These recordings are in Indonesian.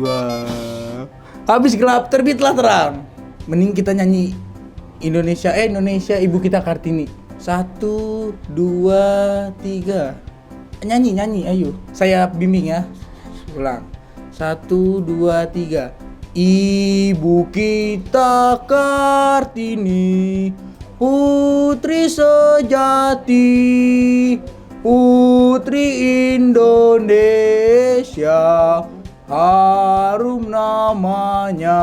Wah. Habis gelap terbitlah terang. Mending kita nyanyi Indonesia Ibu kita Kartini. 1, 2, 3. Nyanyi ayo. Saya bimbing ya. Ulang. 1, 2, 3. Ibu kita Kartini, putri sejati, putri Indonesia, harum namanya.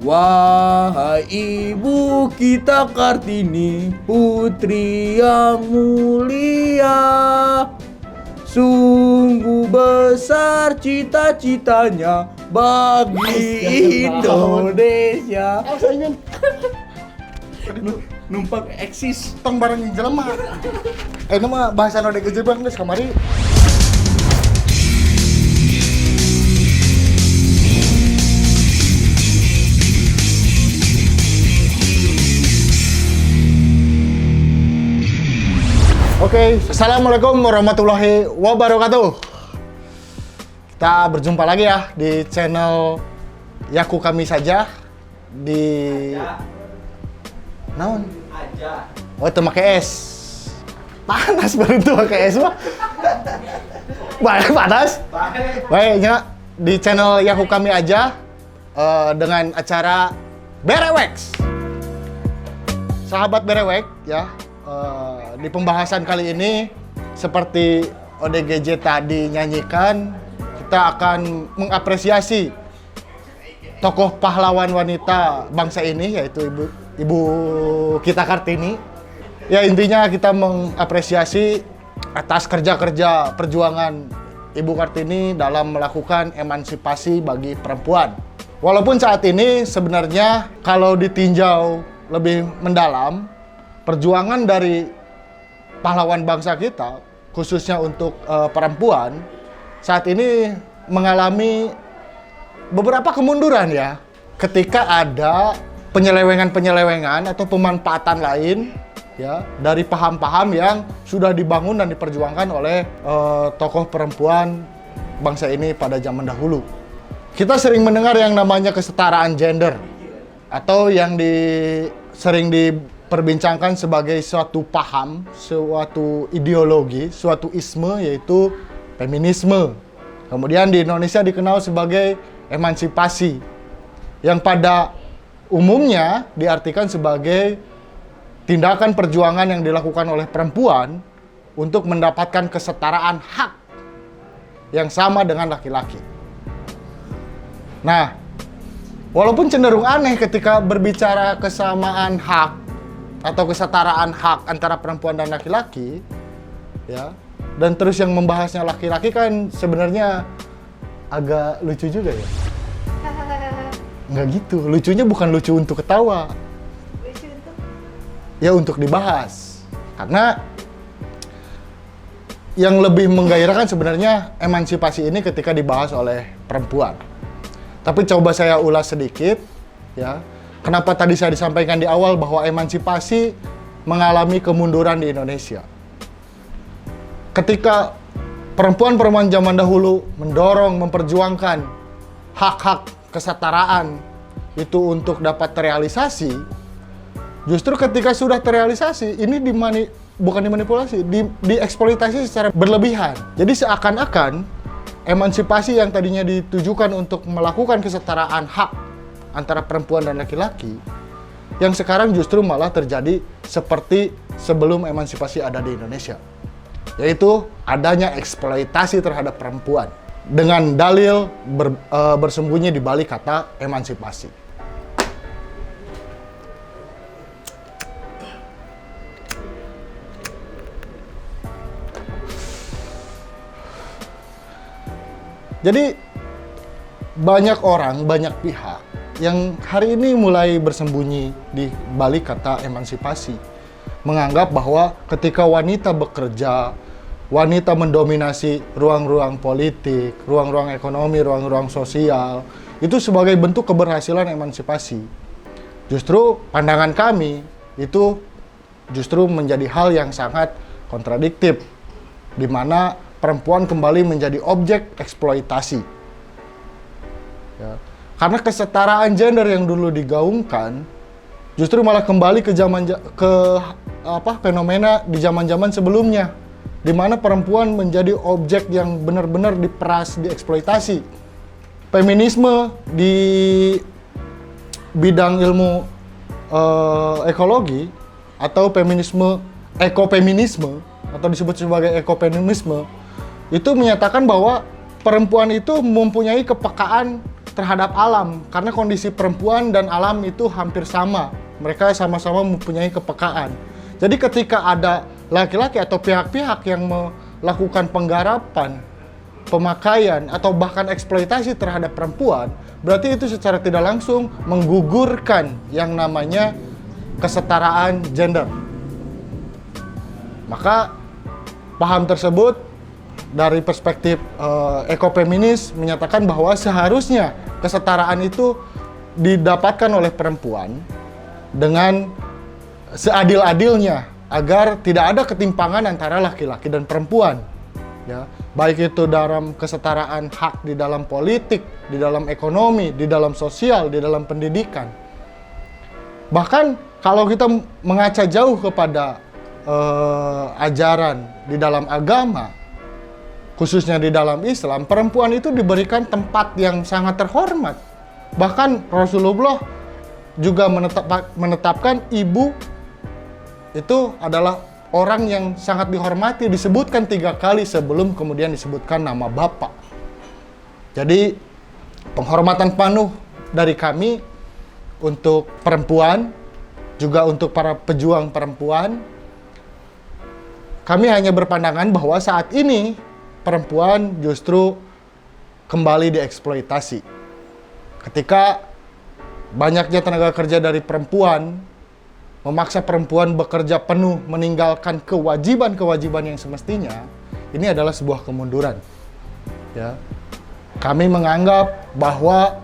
Wahai ibu kita Kartini, putri yang mulia, sungguh besar cita-citanya bagi Indonesia. Numpang eksis Tong bareng yang jelema. Ini mah bahasa node gejebang geus kamari. Oke, assalamualaikum warahmatullahi wabarakatuh. Kita berjumpa lagi ya di channel Yaku Kami Saja di naon? Aja. Oh, itu make es. Panas baru tuh make es mah. Panas. Baiknya di channel Yaku Kami Aja dengan acara Berewek. Sahabat Berewek ya. Di pembahasan kali ini seperti ODGJ tadi nyanyikan, kita akan mengapresiasi tokoh pahlawan wanita bangsa ini, yaitu ibu kita Kartini. Ya, intinya kita mengapresiasi atas kerja-kerja perjuangan Ibu Kartini dalam melakukan emansipasi bagi perempuan. Walaupun saat ini sebenarnya kalau ditinjau lebih mendalam, perjuangan dari pahlawan bangsa kita, khususnya untuk perempuan, saat ini mengalami beberapa kemunduran ya. Ketika ada penyelewengan atau pemanfaatan lain ya dari paham-paham yang sudah dibangun dan diperjuangkan oleh tokoh perempuan bangsa ini pada zaman dahulu. Kita sering mendengar yang namanya kesetaraan gender atau yang sering diperbincangkan sebagai suatu paham, suatu ideologi, suatu isme, yaitu feminisme. Kemudian di Indonesia dikenal sebagai emansipasi, yang pada umumnya diartikan sebagai tindakan perjuangan yang dilakukan oleh perempuan untuk mendapatkan kesetaraan hak yang sama dengan laki-laki. Nah, walaupun cenderung aneh ketika berbicara kesamaan hak atau kesetaraan hak antara perempuan dan laki-laki, ya, dan terus yang membahasnya laki-laki kan sebenarnya agak lucu juga ya. Nggak gitu, lucunya bukan lucu untuk ketawa. Lucu untuk? Ya untuk dibahas. Karena yang lebih menggairahkan sebenarnya emansipasi ini ketika dibahas oleh perempuan. Tapi coba saya ulas sedikit, ya. Kenapa tadi saya disampaikan di awal bahwa emansipasi mengalami kemunduran di Indonesia. Ketika perempuan-perempuan zaman dahulu mendorong, memperjuangkan hak-hak kesetaraan itu untuk dapat terrealisasi, justru ketika sudah terrealisasi, ini bukan dimanipulasi, dieksploitasi secara berlebihan. Jadi seakan-akan emansipasi yang tadinya ditujukan untuk melakukan kesetaraan hak antara perempuan dan laki-laki, yang sekarang justru malah terjadi seperti sebelum emansipasi ada di Indonesia, yaitu adanya eksploitasi terhadap perempuan dengan dalil bersembunyi di balik kata emansipasi. Jadi banyak orang, banyak pihak yang hari ini mulai bersembunyi di balik kata emansipasi, menganggap bahwa ketika wanita bekerja, wanita mendominasi ruang-ruang politik, ruang-ruang ekonomi, ruang-ruang sosial, itu sebagai bentuk keberhasilan emansipasi. Justru pandangan kami itu justru menjadi hal yang sangat kontradiktif, di mana perempuan kembali menjadi objek eksploitasi. Ya. Karena kesetaraan gender yang dulu digaungkan justru malah kembali ke fenomena di zaman-zaman sebelumnya, di mana perempuan menjadi objek yang benar-benar diperas, dieksploitasi. Feminisme di bidang ilmu ekologi atau ekofeminisme atau disebut sebagai ekofeminisme itu menyatakan bahwa perempuan itu mempunyai kepekaan terhadap alam, karena kondisi perempuan dan alam itu hampir sama. Mereka sama-sama mempunyai kepekaan. Jadi ketika ada laki-laki atau pihak-pihak yang melakukan penggarapan, pemakaian, atau bahkan eksploitasi terhadap perempuan, berarti itu secara tidak langsung menggugurkan yang namanya kesetaraan gender. Maka paham tersebut dari perspektif ekofeminis menyatakan bahwa seharusnya kesetaraan itu didapatkan oleh perempuan dengan seadil-adilnya agar tidak ada ketimpangan antara laki-laki dan perempuan. Ya, baik itu dalam kesetaraan hak di dalam politik, di dalam ekonomi, di dalam sosial, di dalam pendidikan. Bahkan kalau kita mengaca jauh kepada ajaran di dalam agama, khususnya di dalam Islam, perempuan itu diberikan tempat yang sangat terhormat. Bahkan Rasulullah juga menetapkan ibu itu adalah orang yang sangat dihormati, disebutkan 3 kali sebelum kemudian disebutkan nama bapak. Jadi penghormatan penuh dari kami untuk perempuan, juga untuk para pejuang perempuan. Kami hanya berpandangan bahwa saat ini perempuan justru kembali dieksploitasi. Ketika banyaknya tenaga kerja dari perempuan memaksa perempuan bekerja penuh meninggalkan kewajiban-kewajiban yang semestinya, ini adalah sebuah kemunduran. Ya. Kami menganggap bahwa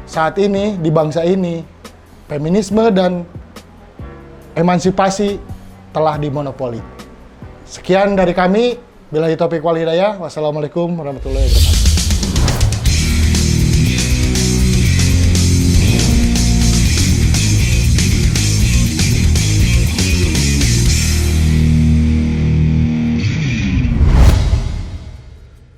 saat ini di bangsa ini feminisme dan emansipasi telah dimonopoli. Sekian dari kami. Billahi taufiq wal hidayah. Wassalamualaikum warahmatullahi wabarakatuh.